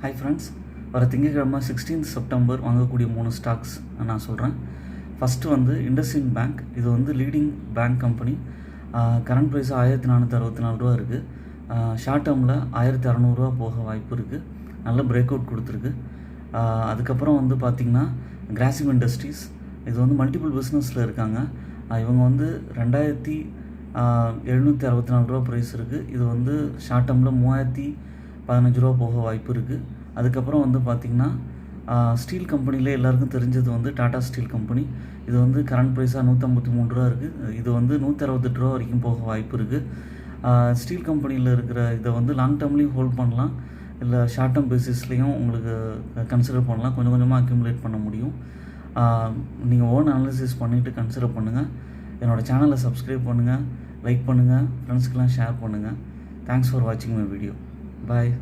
Hi friends, வர திங்கட்கிழமை 16 September வாங்கக்கூடிய 3 ஸ்டாக்ஸ் நான் சொல்கிறேன். ஃபஸ்ட்டு வந்து இண்டஸ்இண்ட் பேங்க். இது வந்து leading bank company. Current price 1464 ரூபா இருக்குது. ஷார்ட் டேர்மில் 1600 போக வாய்ப்பு இருக்குது. நல்ல பிரேக் அவுட் கொடுத்துருக்கு. அதுக்கப்புறம் வந்து பார்த்திங்கன்னா கிராசிம் இண்டஸ்ட்ரீஸ். இது வந்து மல்டிபிள் பிஸ்னஸில் இருக்காங்க. இவங்க வந்து 2764 ரூபா ப்ரைஸ் இருக்குது. இது வந்து ஷார்ட் டேர்மில் 3015 ரூபா போக வாய்ப்பு இருக்குது. அதுக்கப்புறம் வந்து பார்த்திங்கன்னா ஸ்டீல் கம்பெனியில் எல்லாருக்கும் தெரிஞ்சது வந்து டாடா ஸ்டீல் கம்பெனி. இது வந்து கரண்ட் ப்ரைஸாக 153 ரூபா இருக்குது. இது வந்து 168 ரூபா வரைக்கும் போக வாய்ப்பு இருக்குது. ஸ்டீல் கம்பெனியில் இருக்கிற இதை வந்து லாங் டேர்ம்லேயும் ஹோல்ட் பண்ணலாம், இல்லை ஷார்ட் டேர்ம் பேசிஸ்லேயும் உங்களுக்கு கன்சிடர் பண்ணலாம். கொஞ்சம் கொஞ்சமாக அக்யூமுலேட் பண்ண முடியும். நீங்கள் ஓன் அனாலிசிஸ் பண்ணிவிட்டு கன்சிடர் பண்ணுங்கள். என்னோடய சேனலை சப்ஸ்கிரைப் பண்ணுங்கள், லைக் பண்ணுங்கள், ஃப்ரெண்ட்ஸ்க்கெலாம் ஷேர் பண்ணுங்கள். தேங்க்ஸ் ஃபார் வாட்சிங் மை வீடியோ. பாய்.